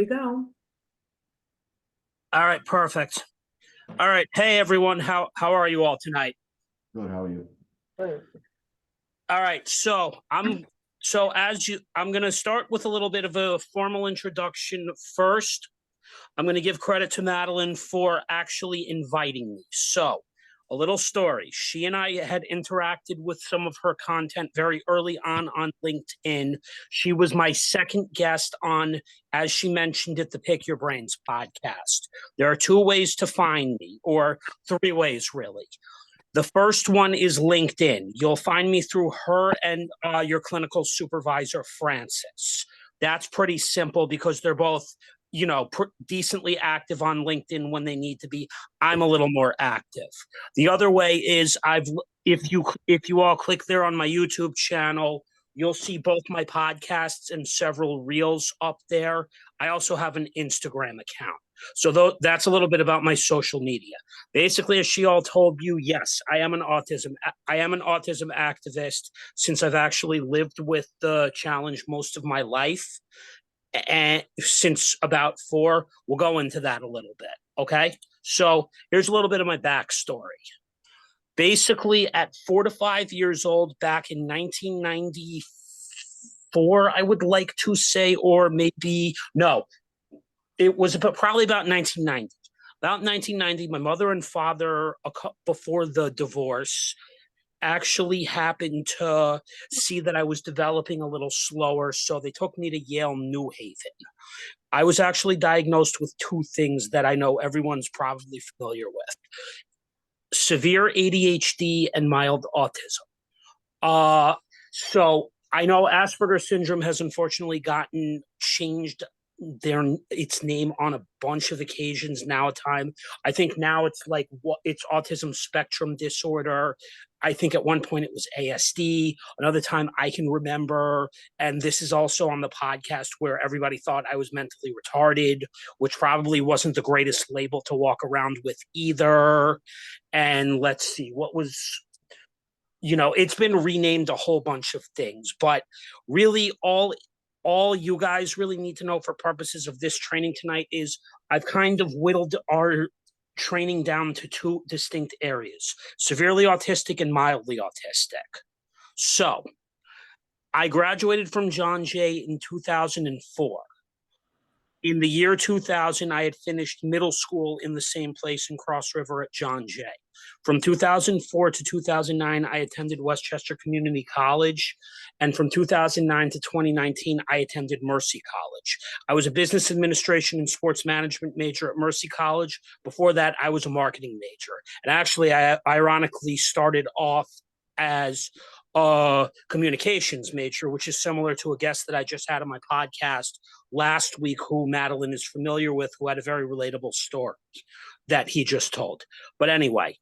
We go. All right, perfect. All right. Hey everyone, how are you all tonight? Good, how are you? All right, I'm gonna start with a little bit of a formal introduction first. I'm gonna give credit to Madeline for actually inviting me. So, a little story. She and I had interacted with some of her content very early on LinkedIn. She was my second guest on, as she mentioned it, the Pick Your Brains podcast. There are two ways to find me, or three ways really. The first one is LinkedIn. You'll find me through her and your clinical supervisor, Francis. That's pretty simple because they're both, decently active on LinkedIn when they need to be. I'm a little more active. The other way is if you all click there on my YouTube channel, you'll see both my podcasts and several reels up there. I also have an Instagram account. So that's a little bit about my social media. Basically, as she all told you, yes, I am an autism activist since I've actually lived with the challenge most of my life. And since about 4, we'll go into that a little bit. Okay. So here's a little bit of my backstory. Basically, at 4 to 5 years old, back in 1994, I would like to say, or maybe, no, it was probably about 1990. About 1990, my mother and father, before the divorce, actually happened to see that I was developing a little slower, so they took me to Yale New Haven. I was actually diagnosed with two things that I know everyone's probably familiar with: severe ADHD and mild autism. So I know Asperger's syndrome has unfortunately gotten changed its name on a bunch of occasions now at time. I think now it's it's autism spectrum disorder. I think at one point it was ASD. Another time I can remember, and this is also on the podcast, where everybody thought I was mentally retarded, which probably wasn't the greatest label to walk around with either. And let's see, it's been renamed a whole bunch of things, but really all you guys really need to know for purposes of this training tonight is I've kind of whittled our training down to two distinct areas: severely autistic and mildly autistic. So I graduated from John Jay in 2004. In the year 2000, I had finished middle school in the same place in Cross River at John Jay. From 2004 to 2009, I attended Westchester Community College. And from 2009 to 2019, I attended Mercy College. I was a business administration and sports management major at Mercy College. Before that, I was a marketing major. And actually, I ironically started off as a communications major, which is similar to a guest that I just had on my podcast last week, who Madeline is familiar with, who had a very relatable story that he just told. But anyway,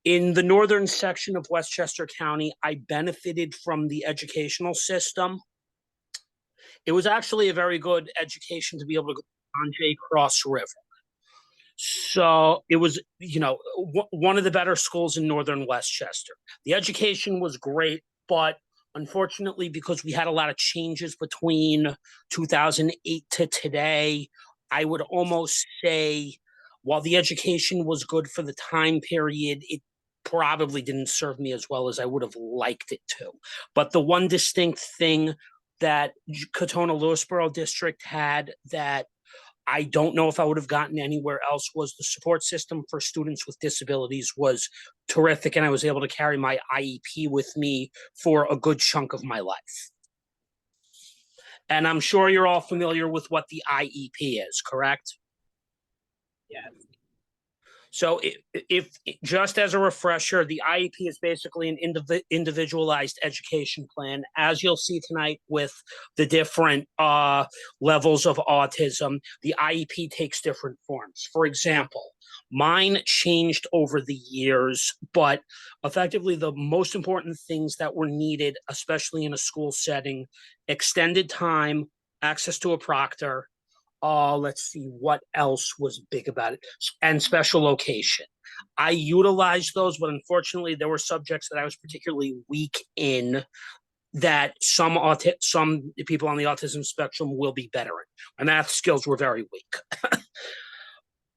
in the northern section of Westchester County, I benefited from the educational system. It was actually a very good education to be able to go on J Cross River. So it was, one of the better schools in northern Westchester. The education was great, but unfortunately, because we had a lot of changes between 2008 to today, I would almost say while the education was good for the time period, it probably didn't serve me as well as I would have liked it to. But the one distinct thing that Katona-Lewisboro District had that I don't know if I would have gotten anywhere else was the support system for students with disabilities was terrific, and I was able to carry my IEP with me for a good chunk of my life. And I'm sure you're all familiar with what the IEP is, correct? Yes. So if just as a refresher, the IEP is basically an individualized education plan, as you'll see tonight with the different levels of autism. The IEP takes different forms. For example, mine changed over the years, but effectively the most important things that were needed, especially in a school setting: extended time, access to a proctor, let's see what else was big about it, and special location. I utilized those, but unfortunately there were subjects that I was particularly weak in that some people on the autism spectrum will be better in. My math skills were very weak.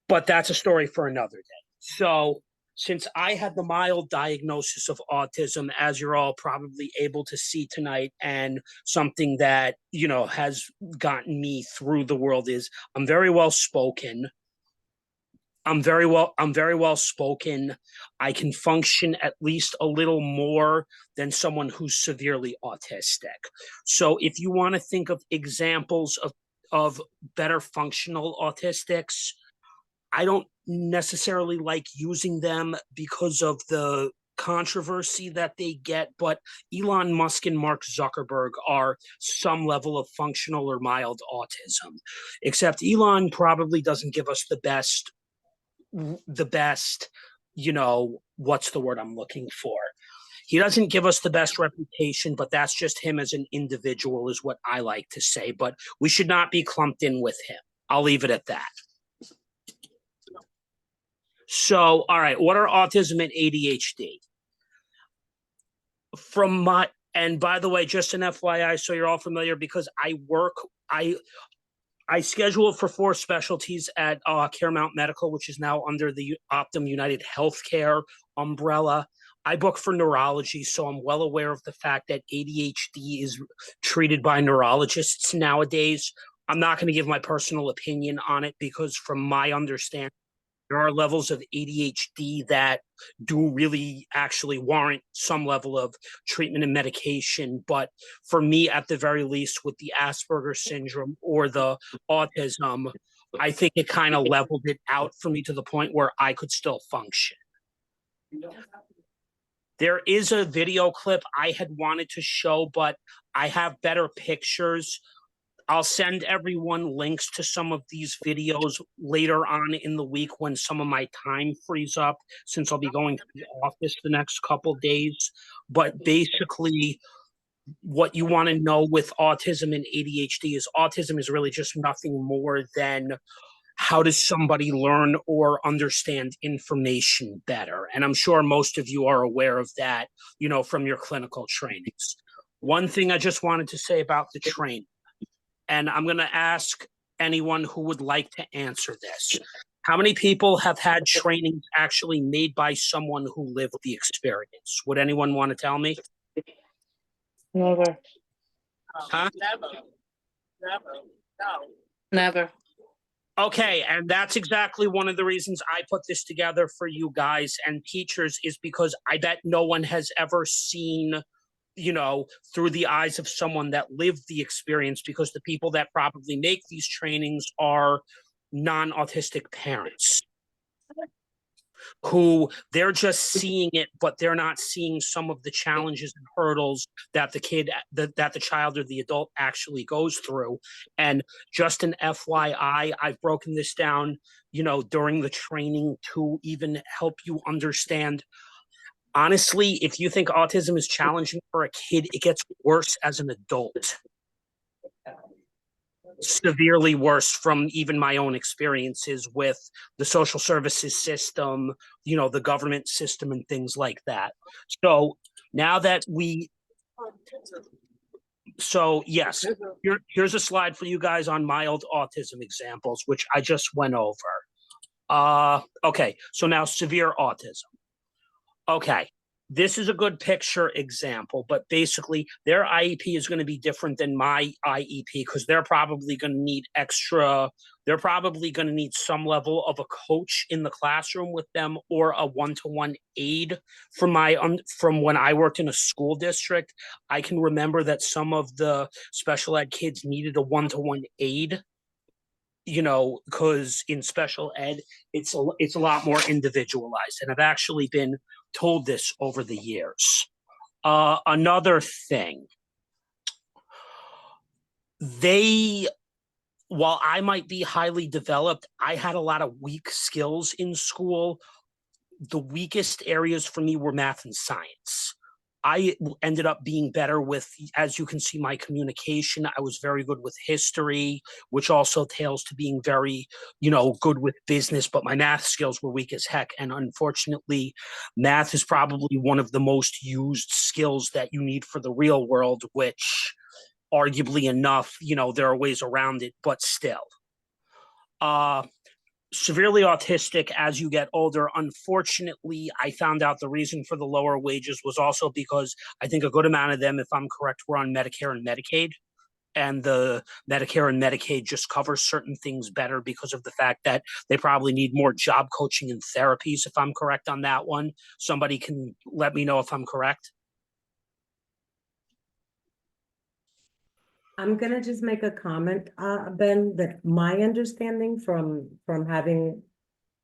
But that's a story for another day. So since I had the mild diagnosis of autism, as you're all probably able to see tonight, and something that, has gotten me through the world is I'm very well spoken. I'm very well spoken. I can function at least a little more than someone who's severely autistic. So if you want to think of examples of better functional autistics, I don't necessarily like using them because of the controversy that they get, but Elon Musk and Mark Zuckerberg are some level of functional or mild autism. Except Elon probably doesn't give us the best, what's the word I'm looking for? He doesn't give us the best reputation, but that's just him as an individual, is what I like to say. But we should not be clumped in with him. I'll leave it at that. So, all right, what are autism and ADHD? And by the way, just an FYI, so you're all familiar, because I schedule for 4 specialties at Caremount Medical, which is now under the Optum United Healthcare umbrella. I book for neurology, so I'm well aware of the fact that ADHD is treated by neurologists nowadays. I'm not going to give my personal opinion on it because, from my understanding, there are levels of ADHD that do really actually warrant some level of treatment and medication. But for me, at the very least, with the Asperger's syndrome or the autism, I think it kind of leveled it out for me to the point where I could still function. There is a video clip I had wanted to show, but I have better pictures. I'll send everyone links to some of these videos later on in the week when some of my time frees up, since I'll be going to the office the next couple days. But basically, what you want to know with autism and ADHD is autism is really just nothing more than how does somebody learn or understand information better. And I'm sure most of you are aware of that, from your clinical trainings. One thing I just wanted to say about the training, and I'm going to ask anyone who would like to answer this. How many people have had trainings actually made by someone who lived the experience? Would anyone want to tell me? Never. Huh? Never. Okay, and that's exactly one of the reasons I put this together for you guys and teachers, is because I bet no one has ever seen, through the eyes of someone that lived the experience, because the people that probably make these trainings are non-autistic parents who they're just seeing it, but they're not seeing some of the challenges and hurdles that the child or the adult actually goes through. And just an FYI, I've broken this down, during the training to even help you understand. Honestly, if you think autism is challenging for a kid, it gets worse as an adult. Severely worse, from even my own experiences with the social services system, the government system and things like that. So now that yes, here's a slide for you guys on mild autism examples, which I just went over. Okay, so now severe autism. Okay, this is a good picture example, but basically their IEP is going to be different than my IEP because they're probably going to need some level of a coach in the classroom with them, or a one-to-one aide. From when I worked in a school district, I can remember that some of the special ed kids needed a one-to-one aide, because in special ed, it's a lot more individualized. And I've actually been told this over the years. Another thing, while I might be highly developed, I had a lot of weak skills in school. The weakest areas for me were math and science. I ended up being better with, as you can see, my communication. I was very good with history, which also tails to being very, good with business, but my math skills were weak as heck. And unfortunately, math is probably one of the most used skills that you need for the real world, which arguably enough, there are ways around it, but still. Severely autistic as you get older. Unfortunately, I found out the reason for the lower wages was also because I think a good amount of them, if I'm correct, were on Medicare and Medicaid. And the Medicare and Medicaid just covers certain things better because of the fact that they probably need more job coaching and therapies, if I'm correct on that one. Somebody can let me know if I'm correct. I'm gonna just make a comment, Ben, that my understanding from having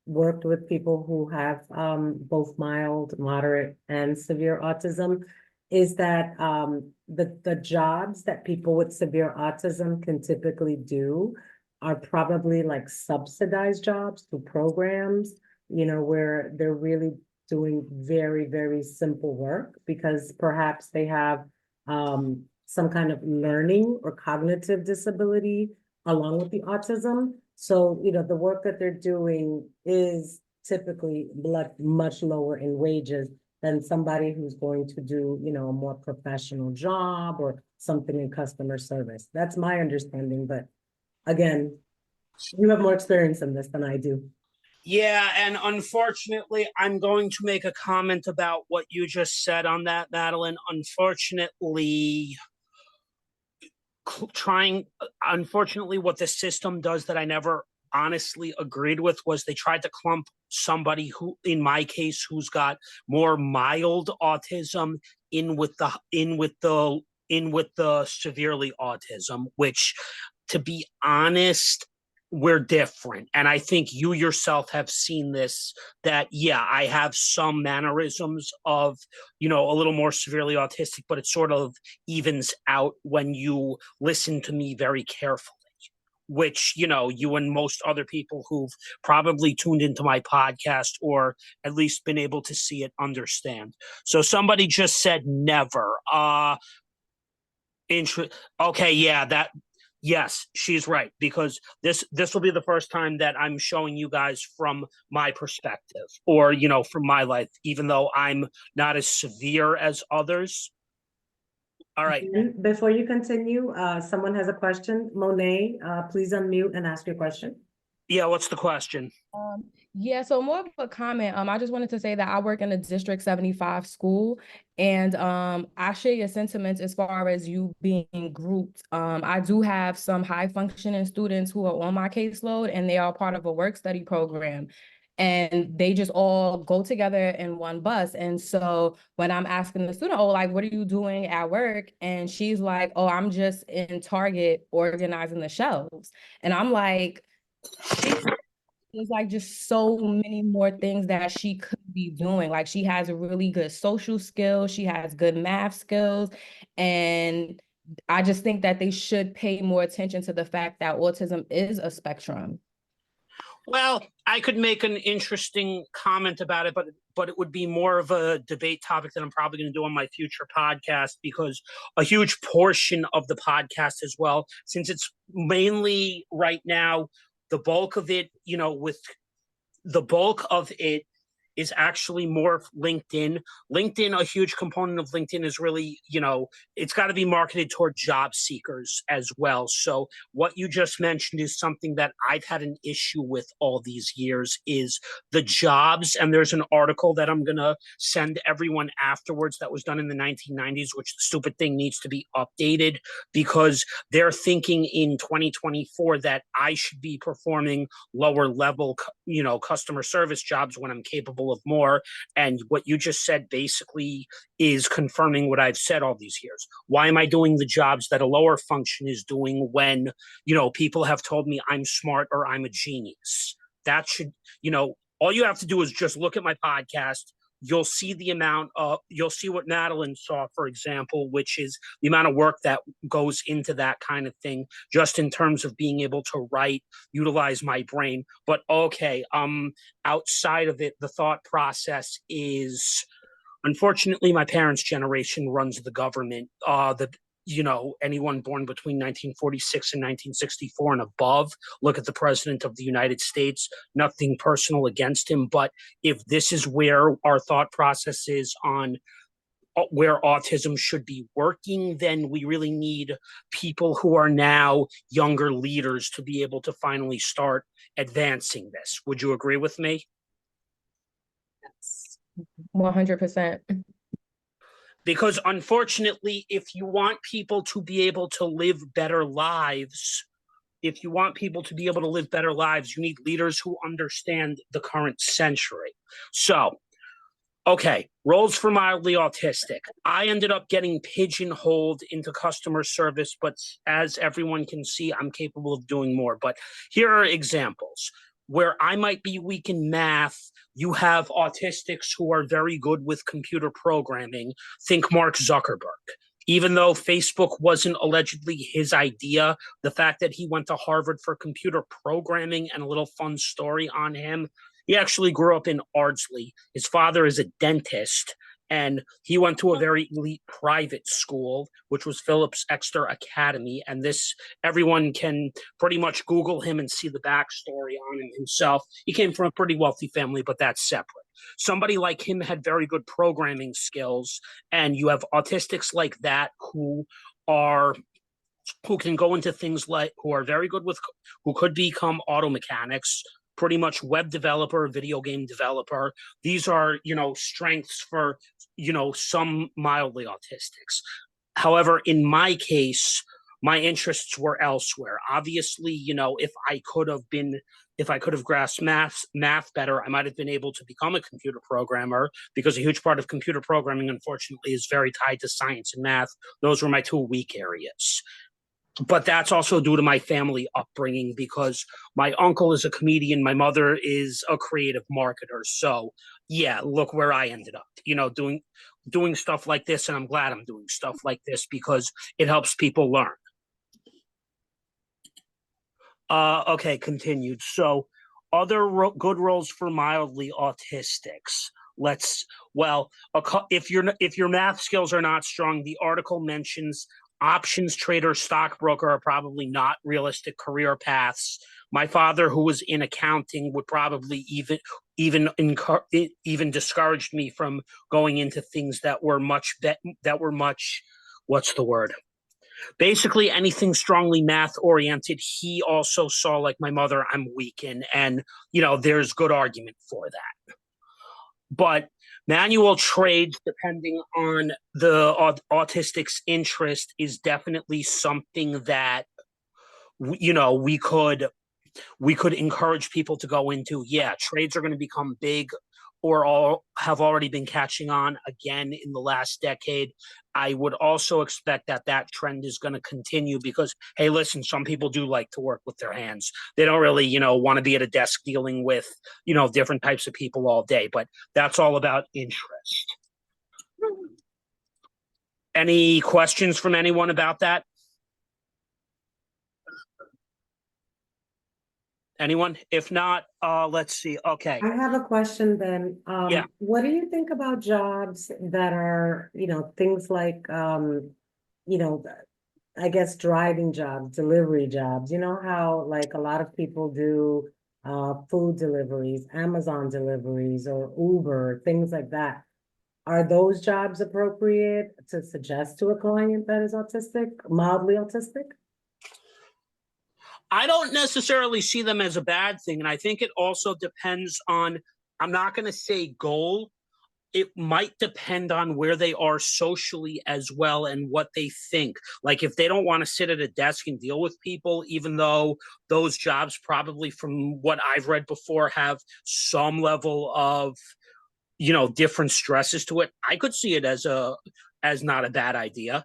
worked with people who have both mild, moderate, and severe autism is that the jobs that people with severe autism can typically do are probably like subsidized jobs through programs, where they're really doing very, very simple work because perhaps they have some kind of learning or cognitive disability along with the autism. So, the work that they're doing is typically much lower in wages than somebody who's going to do, a more professional job or something in customer service. That's my understanding. But again, you have more experience in this than I do. Yeah, and unfortunately, I'm going to make a comment about what you just said on that, Madeline. Unfortunately, what the system does that I never honestly agreed with was they tried to clump somebody who, in my case, who's got more mild autism in with the severely autism, which, to be honest, we're different. And I think you yourself have seen this, that, yeah, I have some mannerisms of, a little more severely autistic, but it sort of evens out when you listen to me very carefully, which, you and most other people who've probably tuned into my podcast or at least been able to see it understand. So somebody just said never. Okay, yeah, yes, she's right, because this will be the first time that I'm showing you guys from my perspective or, from my life, even though I'm not as severe as others. All right. Before you continue, someone has a question. Monet, please unmute and ask your question. Yeah, what's the question? Yeah, so more of a comment. I just wanted to say that I work in a District 75 school, and I share your sentiments as far as you being grouped. I do have some high functioning students who are on my caseload, and they are part of a work study program. And they just all go together in one bus. And so when I'm asking the student, oh, like, what are you doing at work? And she's like, oh, I'm just in Target organizing the shelves. And I'm like, there's like just so many more things that she could be doing. Like, she has a really good social skills, she has good math skills, and I just think that they should pay more attention to the fact that autism is a spectrum. Well, I could make an interesting comment about it, but it would be more of a debate topic that I'm probably going to do on my future podcast, because a huge portion of the podcast as well, since it's mainly right now, the bulk of it, with the bulk of it is actually more LinkedIn. LinkedIn, a huge component of LinkedIn is really, it's got to be marketed toward job seekers as well. So what you just mentioned is something that I've had an issue with all these years, is the jobs. And there's an article that I'm going to send everyone afterwards that was done in the 1990s, which the stupid thing needs to be updated, because they're thinking in 2024 that I should be performing lower level, customer service jobs when I'm capable of more. And what you just said basically is confirming what I've said all these years. Why am I doing the jobs that a lower function is doing when, people have told me I'm smart or I'm a genius? That should, all you have to do is just look at my podcast. You'll see you'll see what Madeline saw, for example, which is the amount of work that goes into that kind of thing, just in terms of being able to write, utilize my brain. But okay, outside of it, the thought process is unfortunately, my parents' generation runs the government. Anyone born between 1946 and 1964 and above, look at the president of the United States. Nothing personal against him, but if this is where our thought process is on where autism should be working, then we really need people who are now younger leaders to be able to finally start advancing this. Would you agree with me? 100%. Because unfortunately, if you want people to be able to live better lives, you need leaders who understand the current century. So, okay, roles for mildly autistic. I ended up getting pigeonholed into customer service, but as everyone can see, I'm capable of doing more. But here are examples. Where I might be weak in math, you have autistics who are very good with computer programming. Think Mark Zuckerberg. Even though Facebook wasn't allegedly his idea, the fact that he went to Harvard for computer programming, and a little fun story on him, he actually grew up in Ardsley. His father is a dentist, and he went to a very elite private school, which was Phillips Exeter Academy. And everyone can pretty much Google him and see the backstory on him himself. He came from a pretty wealthy family, but that's separate. Somebody like him had very good programming skills, and you have autistics like that who can go into things like, who could become auto mechanics, pretty much web developer, video game developer. These are, strengths for, some mildly autistics. However, in my case, my interests were elsewhere. Obviously, if I could have grasped math better, I might have been able to become a computer programmer, because a huge part of computer programming, unfortunately, is very tied to science and math. Those were my two weak areas. But that's also due to my family upbringing, because my uncle is a comedian, my mother is a creative marketer. So yeah, look where I ended up, doing stuff like this. And I'm glad I'm doing stuff like this because it helps people learn. Okay, continued. So other good roles for mildly autistics. If your math skills are not strong, the article mentions options trader, stockbroker are probably not realistic career paths. My father, who was in accounting, would probably even discouraged me from going into things that were much, what's the word? Basically anything strongly math oriented. He also saw, like my mother, I'm weak in, and there's good argument for that. But manual trades, depending on the autistic's interest, is definitely something that we could encourage people to go into. Yeah, trades are going to become big, or have already been catching on again in the last decade. I would also expect that trend is going to continue because, hey, listen, some people do like to work with their hands. They don't really, want to be at a desk dealing with, different types of people all day, but that's all about interest. Any questions from anyone about that? Anyone? If not, let's see. Okay. I have a question then. Yeah. What do you think about jobs that are, things like, I guess driving jobs, delivery jobs? You know how like a lot of people do food deliveries, Amazon deliveries, or Uber, things like that. Are those jobs appropriate to suggest to a client that is autistic, mildly autistic? I don't necessarily see them as a bad thing. And I think it also depends on, I'm not going to say goal. It might depend on where they are socially as well and what they think. Like if they don't want to sit at a desk and deal with people, even though those jobs probably, from what I've read before, have some level of, different stresses to it, I could see it as not a bad idea.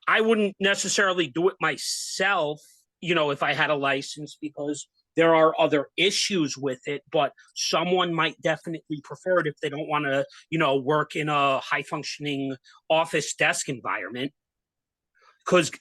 I wouldn't necessarily do it myself, if I had a license, because there are other issues with it, but someone might definitely prefer it if they don't want to, work in a high functioning office desk environment. Because,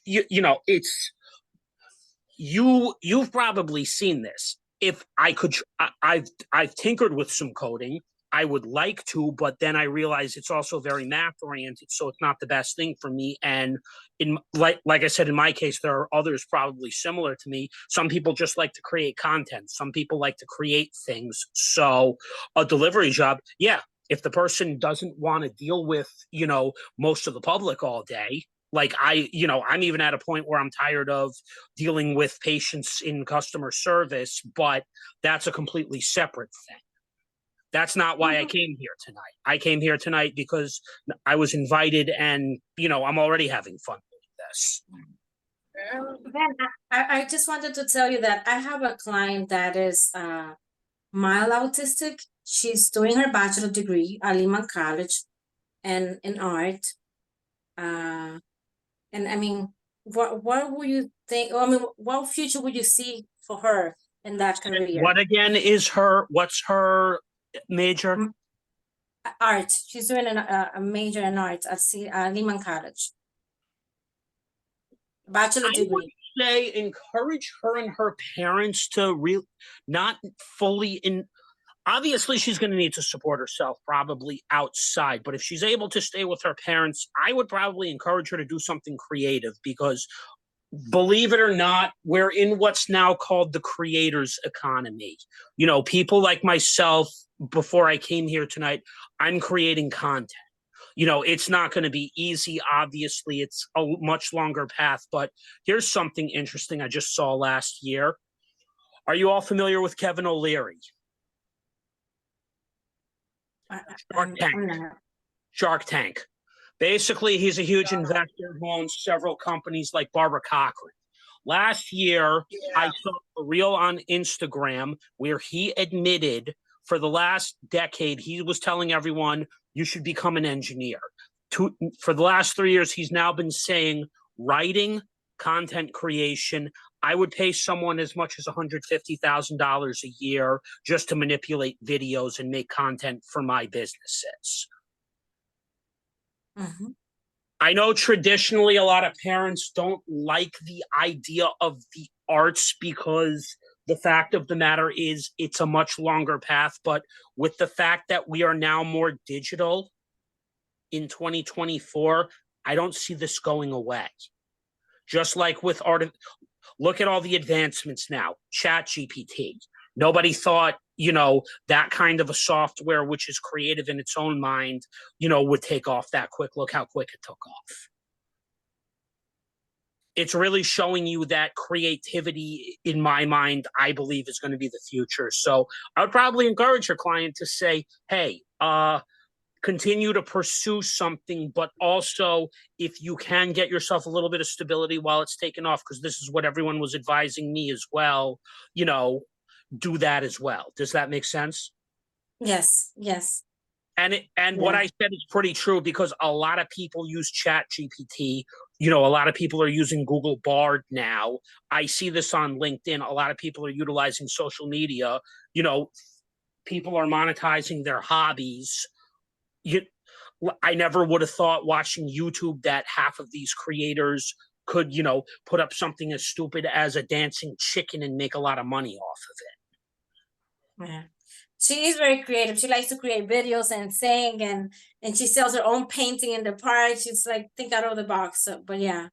you've probably seen this. If I could, I've tinkered with some coding. I would like to, but then I realize it's also very math oriented, so it's not the best thing for me. And in like I said, in my case, there are others probably similar to me. Some people just like to create content. Some people like to create things. So a delivery job, yeah, if the person doesn't want to deal with, most of the public all day, like I'm even at a point where I'm tired of dealing with patients in customer service, but that's a completely separate thing. That's not why I came here tonight. I came here tonight because I was invited and, I'm already having fun with this. Ben, I just wanted to tell you that I have a client that is mild autistic. She's doing her bachelor degree at Lehman College and in art. And I mean, what would you think? I mean, what future would you see for her in that career? What again is what's her major? Art. She's doing a major in art at Lehman College. Bachelor I would degree. say encourage her and her parents to not fully in. Obviously, she's going to need to support herself probably outside, but if she's able to stay with her parents, I would probably encourage her to do something creative because, believe it or not, we're in what's now called the creators economy. People like myself, before I came here tonight, I'm creating content. It's not going to be easy. Obviously, it's a much longer path, but here's something interesting I just saw last year. Are you all familiar with Kevin O'Leary? Shark Tank. Basically, he's a huge investor who owns several companies like Barbara Cochran. Last year, I saw a reel on Instagram where he admitted for the last decade, he was telling everyone, you should become an engineer. For the last 3 years, he's now been saying writing, content creation. I would pay someone as much as $150,000 a year just to manipulate videos and make content for my businesses. Mm-hmm. I know traditionally a lot of parents don't like the idea of the arts because the fact of the matter is it's a much longer path. But with the fact that we are now more digital in 2024, I don't see this going away. Just like with art, look at all the advancements now. ChatGPT. Nobody thought, that kind of a software, which is creative in its own mind, would take off that quick. Look how quick it took off. It's really showing you that creativity, in my mind, I believe is going to be the future. So I would probably encourage your client to say, hey, continue to pursue something, but also if you can get yourself a little bit of stability while it's taken off, because this is what everyone was advising me as well, do that as well. Does that make sense? Yes. And what I said is pretty true because a lot of people use ChatGPT. A lot of people are using Google Bard now. I see this on LinkedIn. A lot of people are utilizing social media. People are monetizing their hobbies. I never would have thought watching YouTube that half of these creators could, put up something as stupid as a dancing chicken and make a lot of money off of it. Yeah. She is very creative. She likes to create videos and sing and she sells her own painting in the park. She's like, think out of the box. So, but yeah.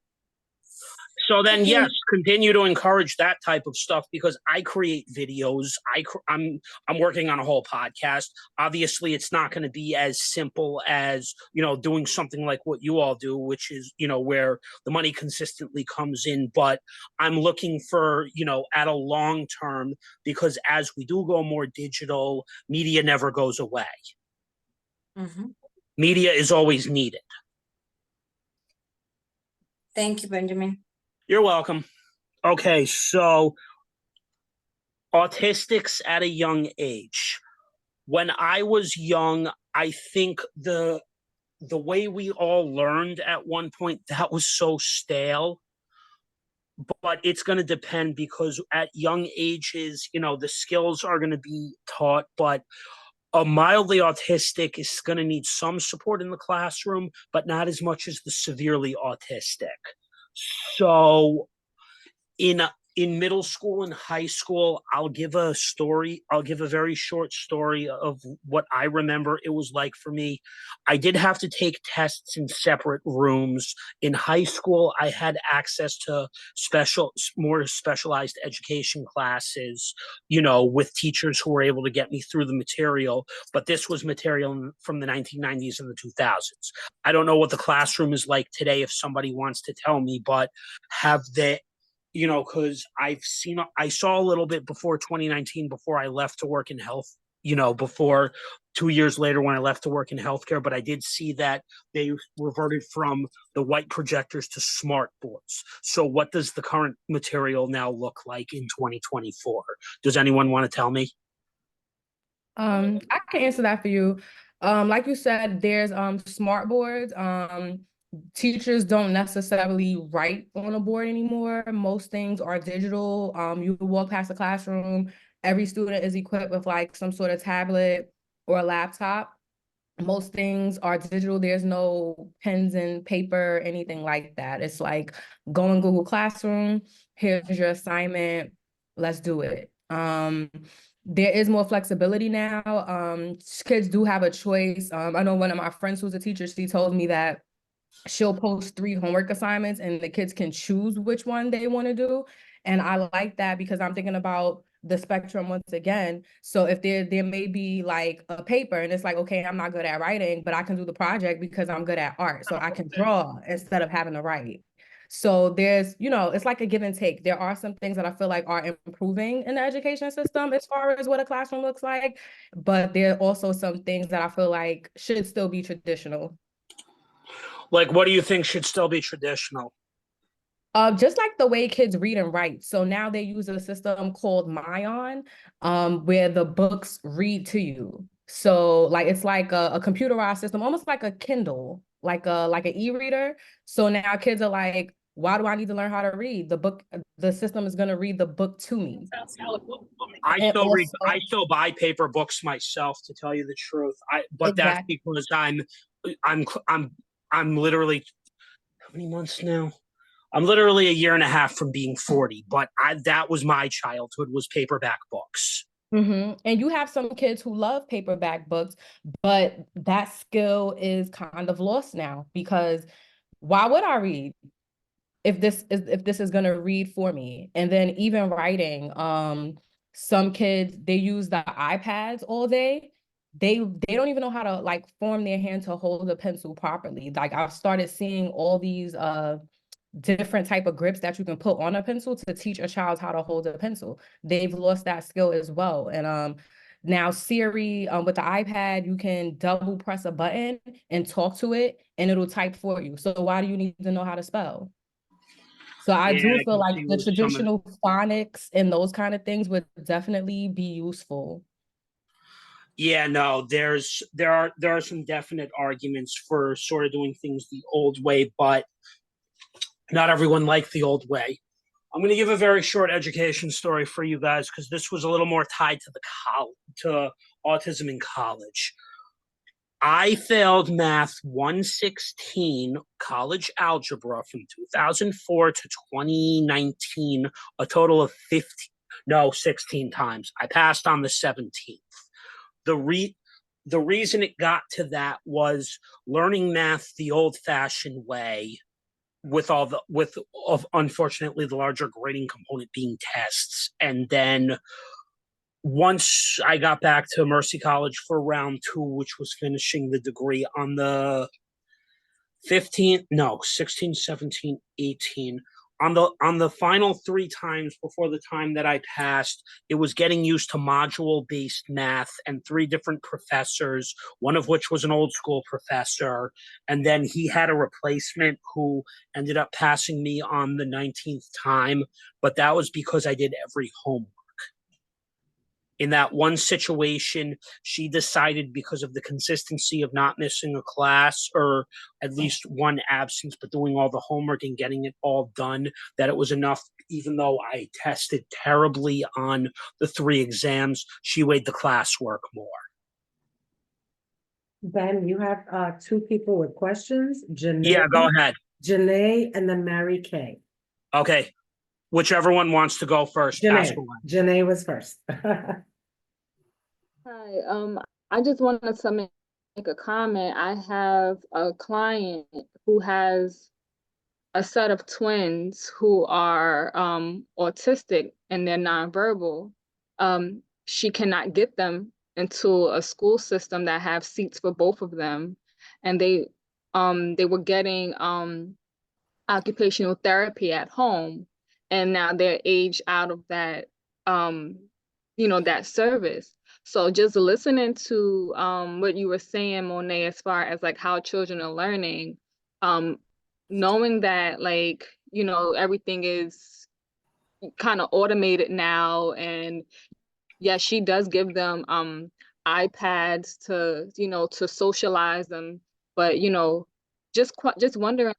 So then, yes, continue to encourage that type of stuff because I create videos. I'm working on a whole podcast. Obviously, it's not going to be as simple as, doing something like what you all do, which is, where the money consistently comes in. But I'm looking for, at a long term, because as we do go more digital, media never goes away. Mm-hmm. Media is always needed. Thank you, Benjamin. You're welcome. Okay, so autistics at a young age. When I was young, I think the way we all learned at one point, that was so stale. But it's going to depend because at young ages, the skills are going to be taught, but a mildly autistic is going to need some support in the classroom, but not as much as the severely autistic. So in middle school and high school, I'll give a story. I'll give a very short story of what I remember it was like for me. I did have to take tests in separate rooms. In high school, I had access to more specialized education classes, with teachers who were able to get me through the material. But this was material from the 1990s and the 2000s. I don't know what the classroom is like today if somebody wants to tell me, but have they, because I saw a little bit before 2019, before I left to work in health, before 2 years later when I left to work in healthcare, but I did see that they reverted from the white projectors to smart boards. So what does the current material now look like in 2024? Does anyone want to tell me? I can answer that for you. Like you said, there's smart boards. Teachers don't necessarily write on a board anymore. Most things are digital. You walk past the classroom, every student is equipped with like some sort of tablet or a laptop. Most things are digital. There's no pens and paper, anything like that. It's like go in Google Classroom, here's your assignment, let's do it. There is more flexibility now. Kids do have a choice. I know one of my friends who's a teacher, she told me that she'll post 3 homework assignments and the kids can choose which one they want to do. And I like that because I'm thinking about the spectrum once again. So if there may be like a paper and it's like, okay, I'm not good at writing, but I can do the project because I'm good at art. So I can draw instead of having to write. So there's, it's like a give and take. There are some things that I feel like are improving in the education system as far as what a classroom looks like, but there are also some things that I feel like should still be traditional. Like, what do you think should still be traditional? Just like the way kids read and write. So now they use a system called Myon, where the books read to you. So like it's like a computerized system, almost like a Kindle, like an e-reader. So now kids are like, why do I need to learn how to read? The system is gonna read the book to me. I still buy paper books myself, to tell you the truth. But that's because I'm literally, how many months now? I'm literally a year and a half from being 40, but that was my childhood, was paperback books. Mm-hmm. And you have some kids who love paperback books, but that skill is kind of lost now because why would I read if this is going to read for me? And then even writing, some kids, they use the iPads all day. They don't even know how to like form their hand to hold a pencil properly. Like I've started seeing all these different type of grips that you can put on a pencil to teach a child how to hold a pencil. They've lost that skill as well. And now Siri, with the iPad, you can double press a button and talk to it and it'll type for you. So why do you need to know how to spell? So I do feel like the traditional phonics and those kind of things would definitely be useful. Yeah, no, there are some definite arguments for sort of doing things the old way, but not everyone liked the old way. I'm going to give a very short education story for you guys because this was a little more tied to autism in college. I failed math 116 college algebra from 2004 to 2019, a total of 16 times. I passed on the 17th. The reason it got to that was learning math the old-fashioned way, with unfortunately the larger grading component being tests. And then once I got back to Mercy College for round 2, which was finishing the degree on the 16, 17, 18, on the final 3 times before the time that I passed, it was getting used to module-based math and 3 different professors, one of which was an old school professor. And then he had a replacement who ended up passing me on the 19th time, but that was because I did every homework. In that one situation, she decided, because of the consistency of not missing a class or at least one absence, but doing all the homework and getting it all done, that it was enough. Even though I tested terribly on the 3 exams, she weighed the classwork more. Ben, you have 2 people with questions. Yeah, go ahead. Janae and then Mary Kay. Okay. Whichever one wants to go first, ask Janae, away. Janae was first. Hi, I just wanted to make a comment. I have a client who has a set of twins who are autistic and they're nonverbal. She cannot get them into a school system that have seats for both of them, and they were getting occupational therapy at home, and now they're aged out of that that service. So just listening to what you were saying, Monet, as far as like how children are learning, knowing that like everything is kind of automated now, and yes, she does give them iPads to socialize them, but just wondering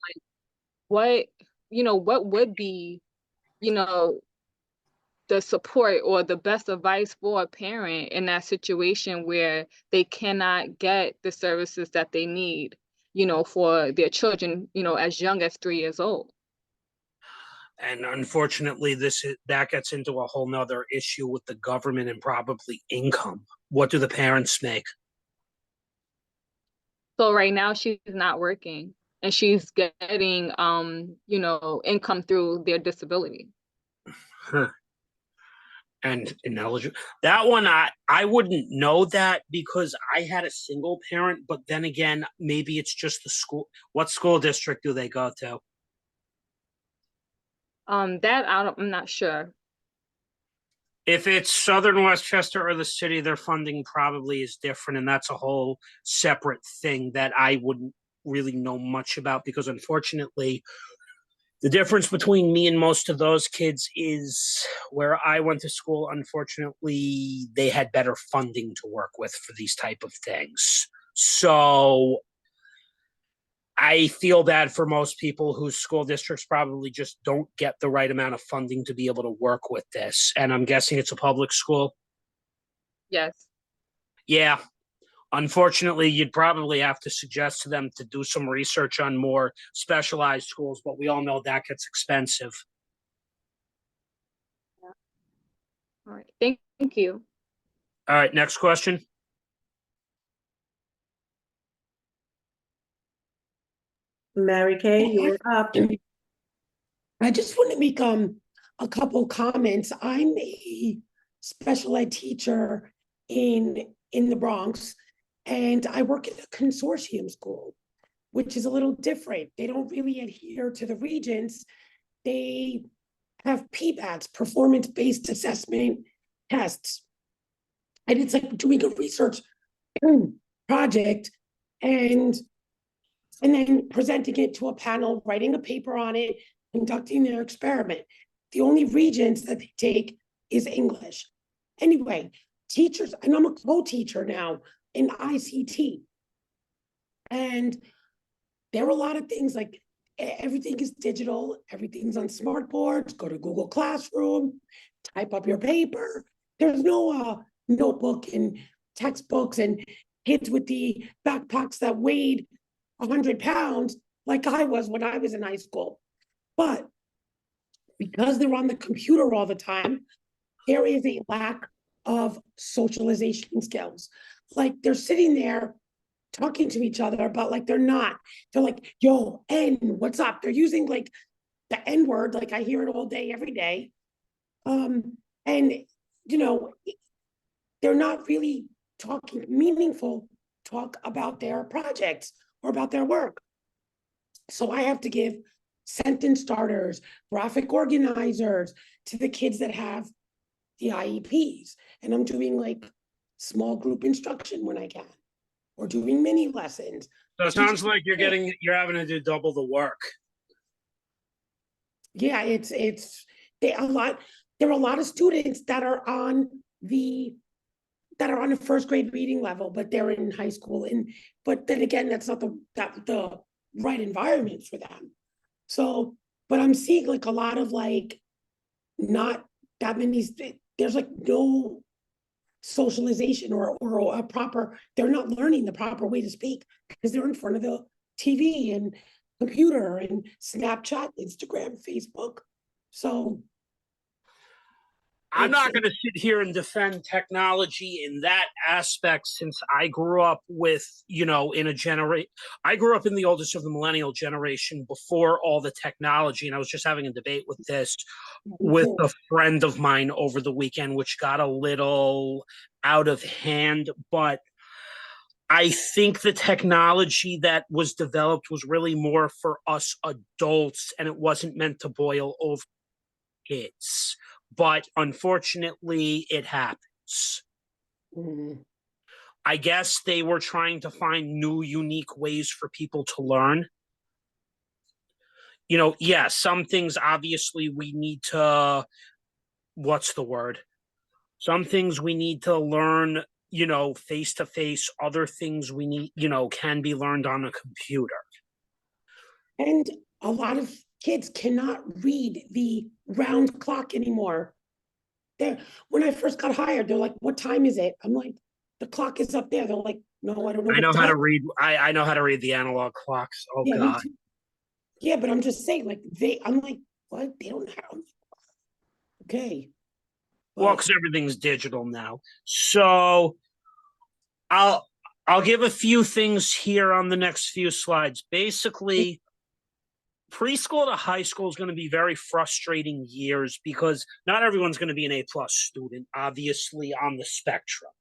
like what would be the support or the best advice for a parent in that situation where they cannot get the services that they need, for their children, as young as 3 years old. And unfortunately, that gets into a whole nother issue with the government and probably income. What do the parents make? So right now she's not working and she's getting income through their disability. Huh. And ineligible. That one, I wouldn't know that because I had a single parent, but then again, maybe it's just the school. What school district do they go to? I'm not sure. If it's Southern Westchester or the city, their funding probably is different, and that's a whole separate thing that I wouldn't really know much about because unfortunately, the difference between me and most of those kids is where I went to school, unfortunately, they had better funding to work with for these type of things. So I feel bad for most people whose school districts probably just don't get the right amount of funding to be able to work with this. And I'm guessing it's a public school? Yes. Yeah. Unfortunately, you'd probably have to suggest to them to do some research on more specialized schools, but we all know that gets expensive. All right. Thank you. All right, next question. Mary Kay, you're up. I just want to make a couple comments. I'm a special ed teacher in the Bronx, and I work in a consortium school, which is a little different. They don't really adhere to the regents. They have PBATs, performance-based assessment tests. And it's like doing a research project and then presenting it to a panel, writing a paper on it, conducting their experiment. The only regents that they take is English. Anyway, teachers, and I'm a co-teacher now in ICT. And there are a lot of things like everything is digital, everything's on smart boards, go to Google Classroom, type up your paper. There's no notebook and textbooks and kids with the backpacks that weighed 100 pounds like I was when I was in high school. But because they're on the computer all the time, there is a lack of socialization skills. Like they're sitting there talking to each other, but like they're not. They're like, yo, N, what's up? They're using like the N word, like I hear it all day, every day. And, they're not really talking meaningful talk about their projects or about their work. So I have to give sentence starters, graphic organizers to the kids that have the IEPs. And I'm doing like small group instruction when I can, or doing mini lessons. So it sounds like you're having to do double the work. Yeah, there are a lot of students that are on a first grade reading level, but they're in high school. But then again, that's not the right environment for them. So, but I'm seeing like a lot of like, not that many, there's like no socialization or a proper, they're not learning the proper way to speak because they're in front of the TV and computer and Snapchat, Instagram, Facebook. So I'm not It's- going to sit here and defend technology in that aspect since I grew up with, in a generation. I grew up in the oldest of the millennial generation before all the technology. And I was just having a debate with this with a friend of mine over the weekend, which got a little out of hand. But I think the technology that was developed was really more for us adults, and it wasn't meant to boil over kids. But unfortunately, it happens. Mm. I guess they were trying to find new, unique ways for people to learn. Yeah, some things obviously we need to, what's the word? Some things we need to learn, face to face. Other things we need, can be learned on a computer. And a lot of kids cannot read the round clock anymore. When I first got hired, they're like, "What time is it?" I'm like, "The clock is up there." They're like, "No, I don't know." I what know how to time." read. I know how to read the analog clocks. Oh Yeah, me God. too. Yeah, but I'm just saying, like I'm like, what? They don't have. Okay. Well, But because everything's digital now. So I'll give a few things here on the next few slides. Basically, preschool to high school is going to be very frustrating years because not everyone's going to be an A+ student, obviously, on the spectrum.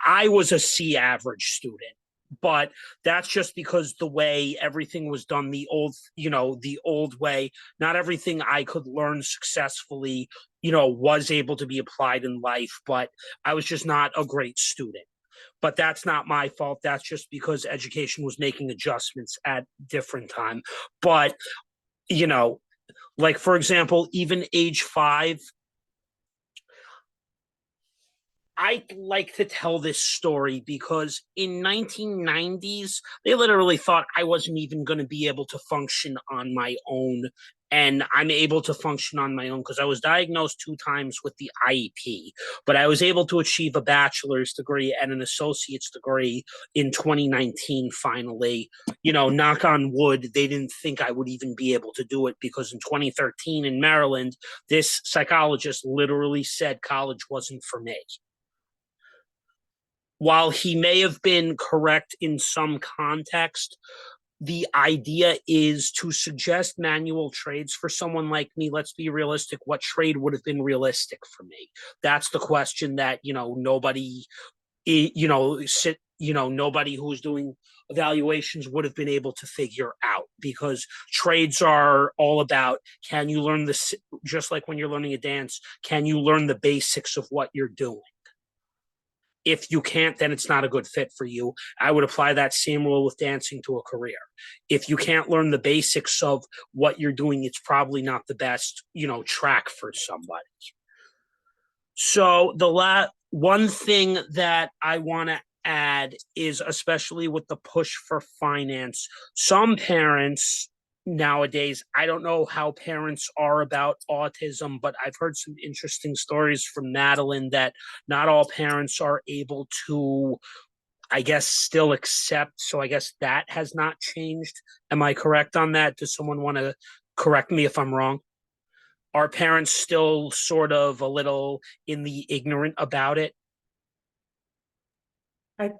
I was a C average student, but that's just because the way everything was done, the old way. Not everything I could learn successfully, was able to be applied in life, but I was just not a great student. But that's not my fault. That's just because education was making adjustments at different time. But, like, for example, even age 5, I like to tell this story because in 1990s, they literally thought I wasn't even going to be able to function on my own. And I'm able to function on my own because I was diagnosed 2 times with the IEP, but I was able to achieve a bachelor's degree and an associate's degree in 2019, finally. Knock on wood, they didn't think I would even be able to do it because in 2013 in Maryland, this psychologist literally said college wasn't for me. While he may have been correct in some context, the idea is to suggest manual trades for someone like me. Let's be realistic. What trade would have been realistic for me? That's the question that, nobody, nobody who's doing evaluations would have been able to figure out, because trades are all about, can you learn this? Just like when you're learning a dance, can you learn the basics of what you're doing? If you can't, then it's not a good fit for you. I would apply that same rule with dancing to a career. If you can't learn the basics of what you're doing, it's probably not the best, track for somebody. So one thing that I want to add is, especially with the push for finance, some parents nowadays, I don't know how parents are about autism, but I've heard some interesting stories from Madeline that not all parents are able to, I guess, still accept. So I guess that has not changed. Am I correct on that? Does someone want to correct me if I'm wrong? Are parents still sort of a little in the ignorant about it?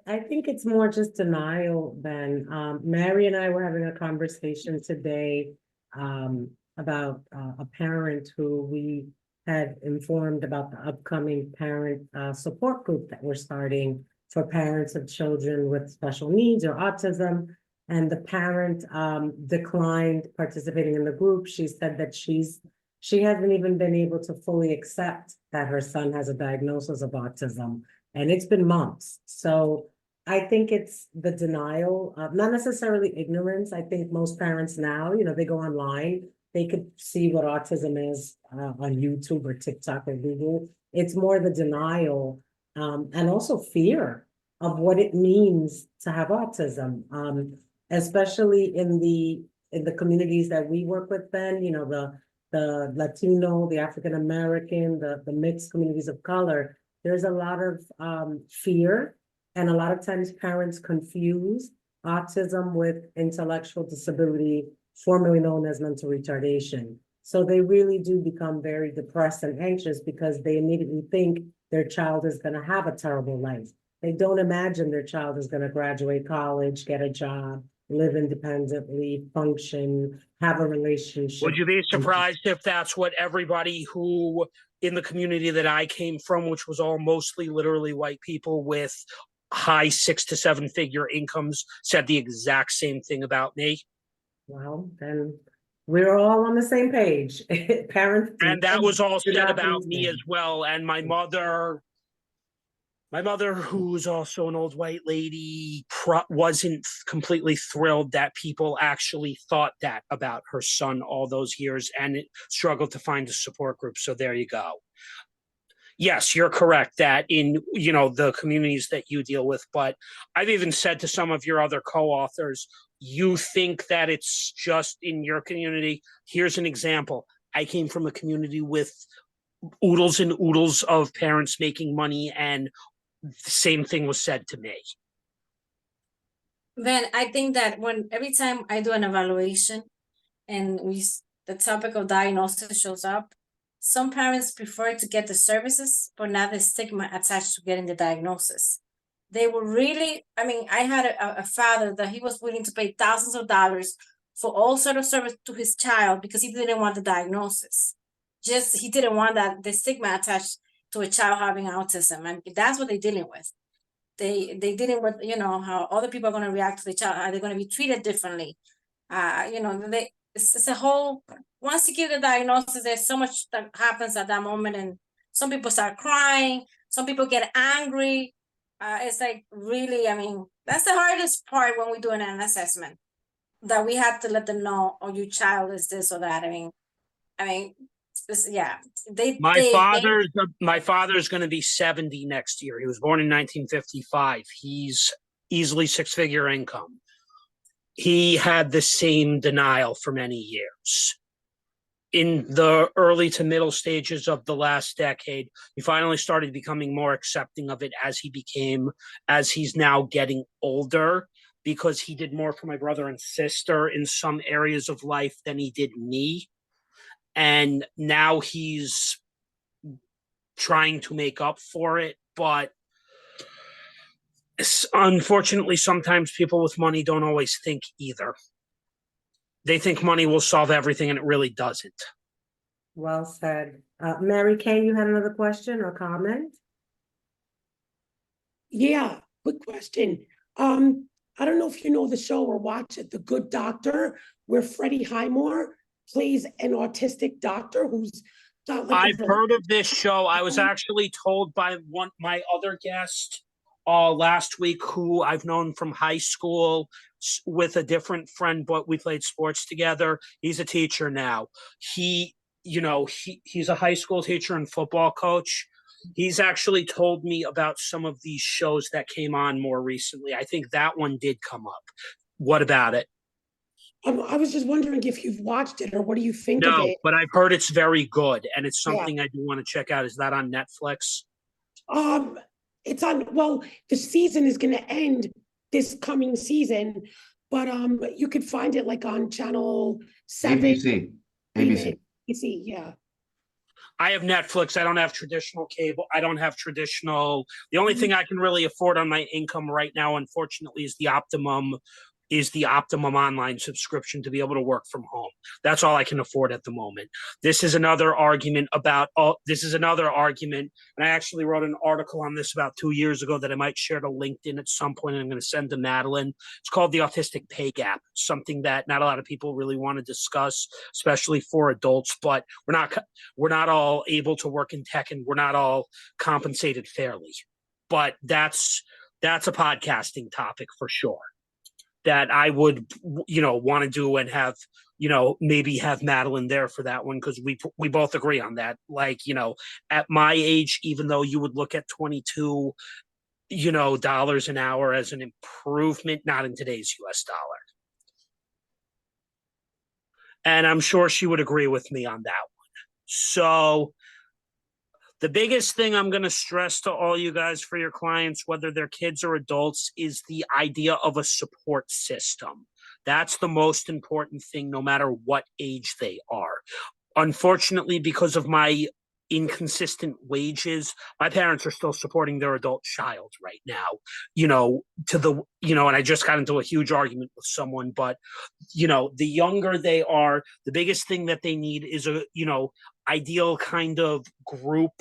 I think it's more just denial than, Mary and I were having a conversation today about a parent who we had informed about the upcoming parent support group that we're starting for parents of children with special needs or autism. And the parent declined participating in the group. She said that she hasn't even been able to fully accept that her son has a diagnosis of autism. And it's been months. So I think it's the denial, not necessarily ignorance. I think most parents now, they go online, they could see what autism is on YouTube or TikTok or Google. It's more the denial and also fear of what it means to have autism, especially in the communities that we work with, Ben, the Latino, the African American, the mixed communities of color. There's a lot of fear, and a lot of times parents confuse autism with intellectual disability, formerly known as mental retardation. So they really do become very depressed and anxious because they immediately think their child is gonna have a terrible life. They don't imagine their child is gonna graduate college, get a job, live independently, function, have a relationship. Would you be surprised if that's what everybody who in the community that I came from, which was all mostly literally white people with high 6 to 7 figure incomes, said the exact same thing about me? Well, then we're all on the same page. Parents. And that was all do said not about me as understand. well. And my mother, who's also an old white lady, wasn't completely thrilled that people actually thought that about her son all those years and struggled to find a support group. So there you go. Yes, you're correct that in, the communities that you deal with, but I've even said to some of your other co-authors, you think that it's just in your community. Here's an example. I came from a community with oodles and oodles of parents making money, and the same thing was said to me. Then I think that every time I do an evaluation and the topic of diagnosis shows up, some parents prefer to get the services, but not the stigma attached to getting the diagnosis. They were really, I had a father that he was willing to pay thousands of dollars for all sort of service to his child because he didn't want the diagnosis. He didn't want the stigma attached to a child having autism, and that's what they're dealing with. They dealing with, how other people are going to react to the child. Are they going to be treated differently? It's a whole, once you give the diagnosis, there's so much that happens at that moment, and some people start crying, some people get angry. It's like really, that's the hardest part when we do an assessment, that we have to let them know, oh, your child is this or that. My father's going to be 70 next year. He was born in 1955. He's easily 6-figure income. He had the same denial for many years. In the early to middle stages of the last decade, he finally started becoming more accepting of it as he's now getting older, because he did more for my brother and sister in some areas of life than he did me. And now he's trying to make up for it, but unfortunately, sometimes people with money don't always think either. They think money will solve everything, and it really doesn't. Well said. Mary Kay, you had another question or comment? Yeah, quick question. I don't know if you know the show or watch it, The Good Doctor, where Freddie Highmore plays an autistic doctor who's got like I've heard of this show. I was actually told by my other guest last week, who I've known from high school with a different friend, but we played sports together. He's a teacher now. He's a high school teacher and football coach. He's actually told me about some of these shows that came on more recently. I think that one did come up. What about it? I was just wondering if you've watched it or what do you think of No, it? but I've heard it's very good, and it's something I do want to check out. Is that on Netflix? It's on, well, the season is going to end this coming season, but you could find it like on channel 7. ABC. ABC, yeah. I have Netflix. I don't have traditional cable. I don't have traditional. The only thing I can really afford on my income right now, unfortunately, is the Optimum online subscription to be able to work from home. That's all I can afford at the moment. This is another argument, and I actually wrote an article on this about 2 years ago that I might share to LinkedIn at some point, and I'm going to send to Madeline. It's called the Autistic Pay Gap, something that not a lot of people really want to discuss, especially for adults, but we're not all able to work in tech, and we're not all compensated fairly. But that's a podcasting topic for sure, that I would, want to do, and have, maybe have Madeline there for that one, because we both agree on that. Like, at my age, even though you would look at $22, dollars an hour as an improvement, not in today's US dollar. And I'm sure she would agree with me on that one. So the biggest thing I'm going to stress to all you guys for your clients, whether they're kids or adults, is the idea of a support system. That's the most important thing, no matter what age they are. Unfortunately, because of my inconsistent wages, my parents are still supporting their adult child right now, and I just got into a huge argument with someone, but the younger they are, the biggest thing that they need is a ideal kind of group.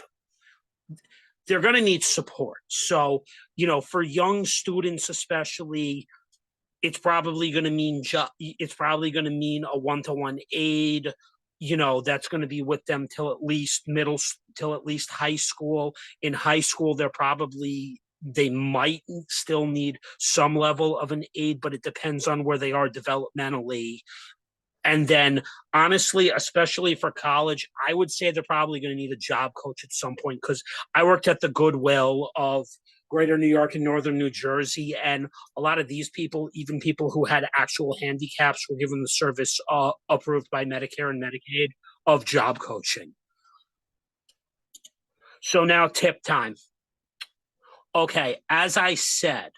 They're going to need support. So for young students especially, it's probably going to mean a one-to-one aide, that's going to be with them till at least high school. In high school, they might still need some level of an aide, but it depends on where they are developmentally. And then, honestly, especially for college, I would say they're probably going to need a job coach at some point, because I worked at the Goodwill of Greater New York and Northern New Jersey, and a lot of these people, even people who had actual handicaps, were given the service approved by Medicare and Medicaid of job coaching. So now tip time. Okay, as I said,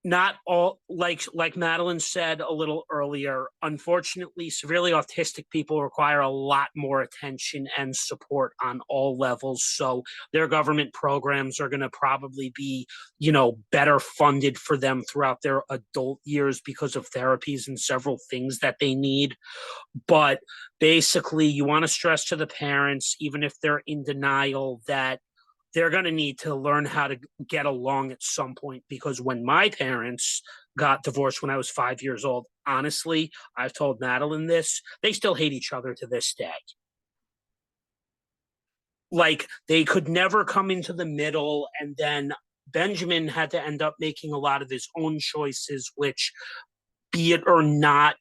not all, like Madeline said a little earlier, unfortunately, severely autistic people require a lot more attention and support on all levels. So their government programs are going to probably be, better funded for them throughout their adult years because of therapies and several things that they need. But basically, you want to stress to the parents, even if they're in denial, that they're going to need to learn how to get along at some point, because when my parents got divorced when I was 5 years old, honestly, I've told Madeline this, they still hate each other to this day. Like, they could never come into the middle, and then Benjamin had to end up making a lot of his own choices, which, be it or not,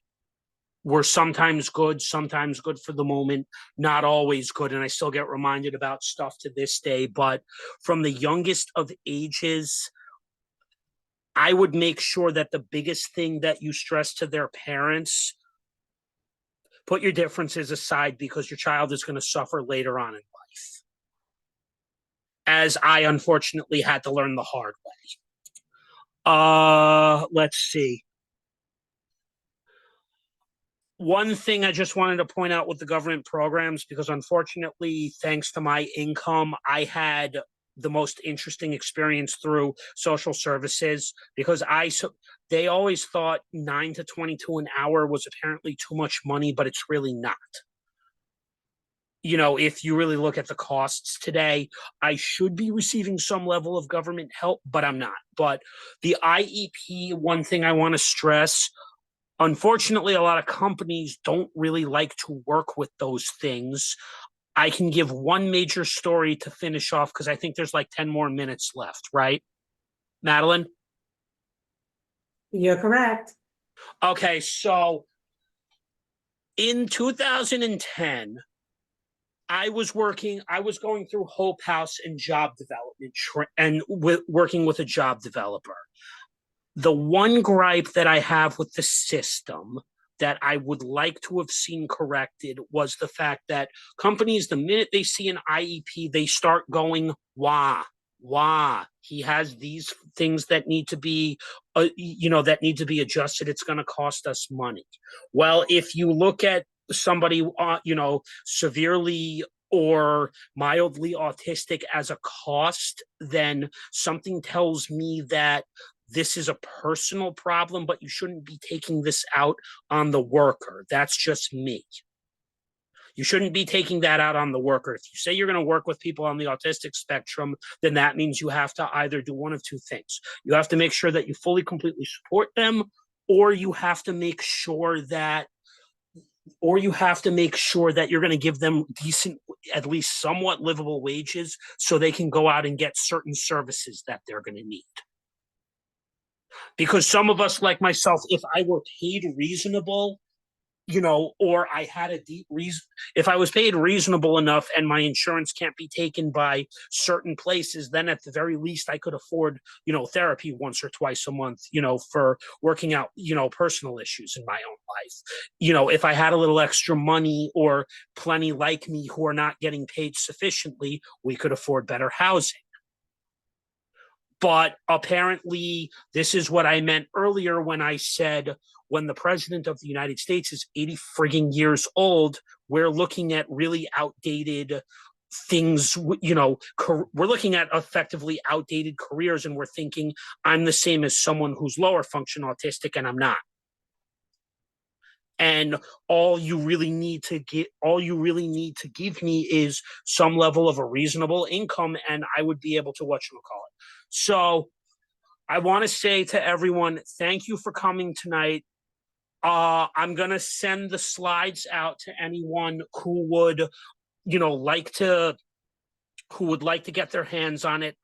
were sometimes good for the moment, not always good. And I still get reminded about stuff to this day. But from the youngest of ages, I would make sure that the biggest thing that you stress to their parents, put your differences aside, because your child is going to suffer later on in life, as I unfortunately had to learn the hard way. Let's see. One thing I just wanted to point out with the government programs, because unfortunately, thanks to my income, I had the most interesting experience through social services, because they always thought 9 to 22 an hour was apparently too much money, but it's really not. If you really look at the costs today, I should be receiving some level of government help, but I'm not. But the IEP, one thing I want to stress, unfortunately, a lot of companies don't really like to work with those things. I can give one major story to finish off, because I think there's like 10 more minutes left, right? Madeline? You're correct. Okay, so in 2010, I was going through Hope House and job development and working with a job developer. The one gripe that I have with the system that I would like to have seen corrected was the fact that companies, the minute they see an IEP, they start going, wah, he has these things that need to be, adjusted. It's going to cost us money. Well, if you look at somebody, severely or mildly autistic as a cost, then something tells me that this is a personal problem, but you shouldn't be taking this out on the worker. That's just me. You shouldn't be taking that out on the worker. If you say you're going to work with people on the autistic spectrum, then that means you have to either do one of two things. You have to make sure that you fully, completely support them, or you have to make sure that you're going to give them decent, at least somewhat livable wages, so they can go out and get certain services that they're going to need. Because some of us, like myself, if I were paid reasonable, or I had a deep reason, if I was paid reasonable enough and my insurance can't be taken by certain places, then at the very least I could afford, therapy once or twice a month, for working out, personal issues in my own life. If I had a little extra money, or plenty like me who are not getting paid sufficiently, we could afford better housing. But apparently, this is what I meant earlier when I said when the president of the United States is 80 frigging years old, we're looking at really outdated things. We're looking at effectively outdated careers, and we're thinking I'm the same as someone who's lower function autistic, and I'm not. And all you really need to give me is some level of a reasonable income, and I would be able to whatchamacallit. So I want to say to everyone, thank you for coming tonight. I'm gonna send the slides out to anyone who would, like to get their hands on it.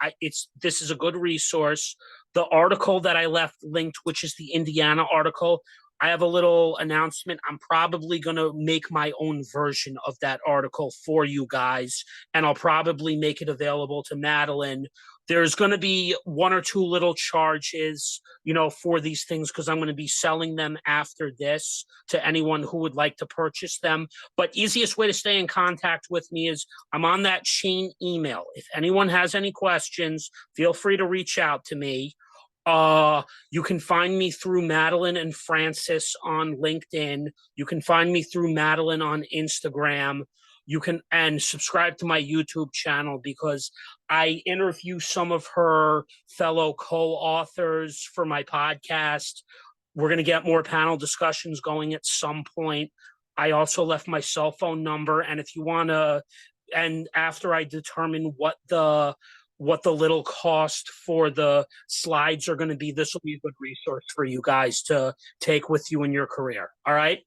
This is a good resource. The article that I left linked, which is the Indiana article, I have a little announcement. I'm probably going to make my own version of that article for you guys, and I'll probably make it available to Madeline. There's going to be one or two little charges, for these things, because I'm going to be selling them after this to anyone who would like to purchase them. But easiest way to stay in contact with me is I'm on that chain email. If anyone has any questions, feel free to reach out to me. You can find me through Madeline and Francis on LinkedIn. You can find me through Madeline on Instagram. You can subscribe to my YouTube channel because I interview some of her fellow co-authors for my podcast. We're going to get more panel discussions going at some point. I also left my cell phone number, and if you want to, and after I determine what the little cost for the slides are going to be, this will be a good resource for you guys to take with you in your career. All right?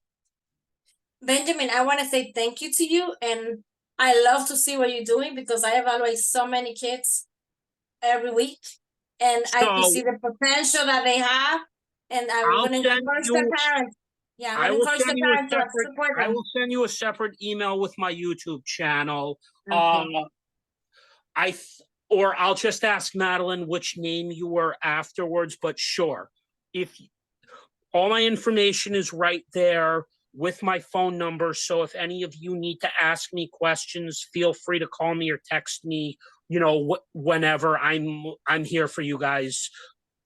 Benjamin, I want to say thank you to you, and I love to see what you're doing because I evaluate so many kids every week, and I can see the potential that they have, and I'm going to encourage the parents. Yeah, I'm going to encourage the parents to support them. I will send you a separate email with my YouTube channel. Okay. Or I'll just ask Madeline which name you were afterwards, but sure. If all my information is right there with my phone number, so if any of you need to ask me questions, feel free to call me or text me, whenever. I'm here for you guys,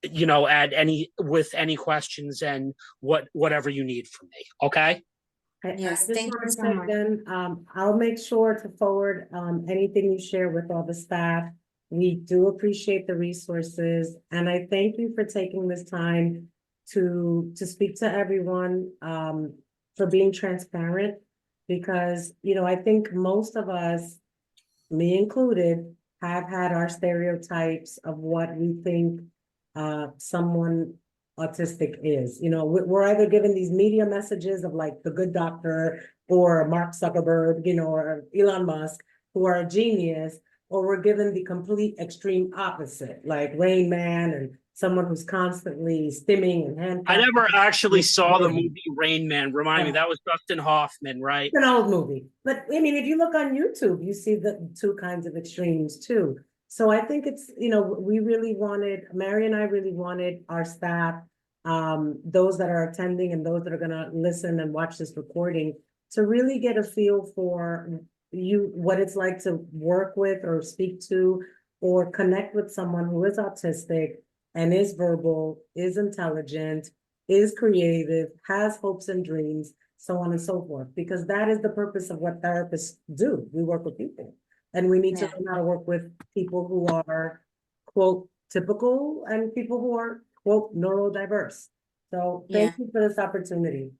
with any questions and whatever you need from me. Okay? Yes, I just thank want you to so say much. then, I'll make sure to forward anything you share with all the staff. We do appreciate the resources, and I thank you for taking this time to speak to everyone, for being transparent, because, I think most of us, me included, have had our stereotypes of what we think someone autistic is. We're either given these media messages of like the good doctor or Mark Zuckerberg, or Elon Musk, who are a genius, or we're given the complete extreme opposite, like Rain Man and someone who's constantly stimming and hand. I never actually saw the movie Rain Man. Remind me, that was Dustin Hoffman, right? It's an old movie, but I mean, if you look on YouTube, you see the two kinds of extremes too. So I think it's, we really wanted, Mary and I really wanted our staff, those that are attending and those that are gonna listen and watch this recording, to really get a feel for what it's like to work with or speak to or connect with someone who is autistic and is verbal, is intelligent, is creative, has hopes and dreams, so on and so forth, because that is the purpose of what therapists do. We work with people, and we need to learn how to work with people who are, quote, typical, and people who are, quote, neurodiverse. So thank you for this opportunity.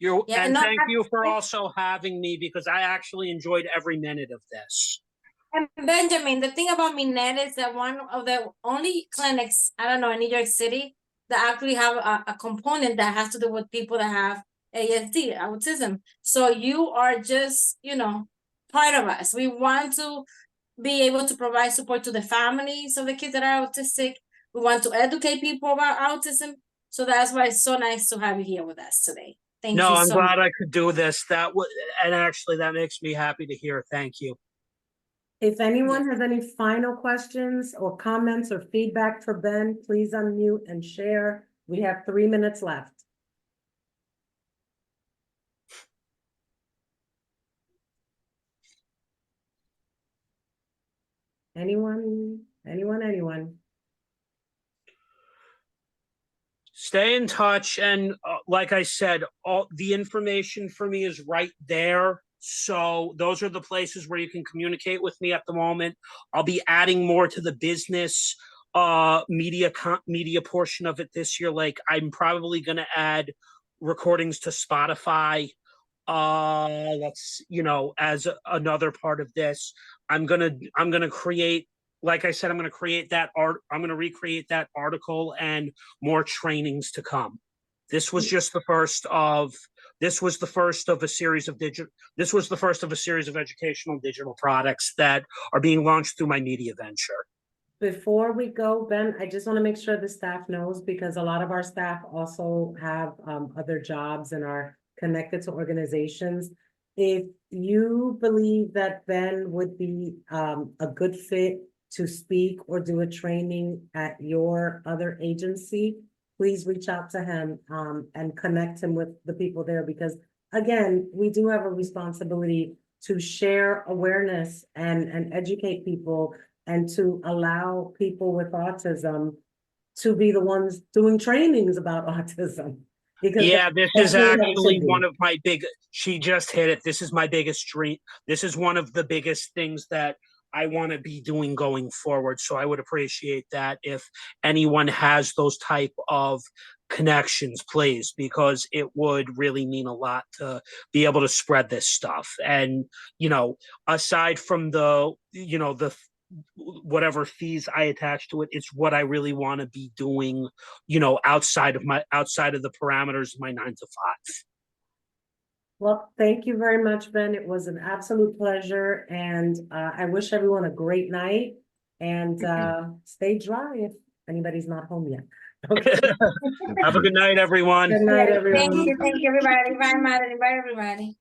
Thank you for also having me, because I actually enjoyed every minute of this. And Benjamin, the thing about Minette is that one of the only clinics, I don't know, in New York City, that actually have a component that has to do with people that have ASD, autism. So you are just, part of us. We want to be able to provide support to the families of the kids that are autistic. We want to educate people about autism. So that's why it's so nice to have you here with us today. Thank you so much. No, I'm glad I could do this. And actually that makes me happy to hear. Thank you. If anyone has any final questions or comments or feedback for Ben, please unmute and share. We have 3 minutes left. Anyone? Stay in touch, and like I said, all the information for me is right there. So those are the places where you can communicate with me at the moment. I'll be adding more to the business media portion of it this year. Like I'm probably going to add recordings to Spotify. That's, as another part of this. I'm gonna create, like I said, I'm gonna create that art. I'm gonna recreate that article and more trainings to come. This was just the first of a series of educational digital products that are being launched through my media venture. Before we go, Ben, I just want to make sure the staff knows, because a lot of our staff also have other jobs and are connected to organizations. If you believe that Ben would be a good fit to speak or do a training at your other agency, please reach out to him and connect him with the people there, because again, we do have a responsibility to share awareness and educate people, and to allow people with autism to be the ones doing trainings about autism. Because Yeah, this that's is really how it actually should be. one of my she just hit it. This is my biggest dream. This is one of the biggest things that I want to be doing going forward. So I would appreciate that if anyone has those type of connections, please, because it would really mean a lot to be able to spread this stuff. And, aside from the whatever fees I attach to it, it's what I really want to be doing, outside of the parameters of my 9 to 5. Well, thank you very much, Ben. It was an absolute pleasure, and I wish everyone a great night, and stay dry if anybody's not home yet. Okay. Have a good night, everyone. Good night, everyone. Thank you, everybody. Bye, Madeline. Bye, everybody.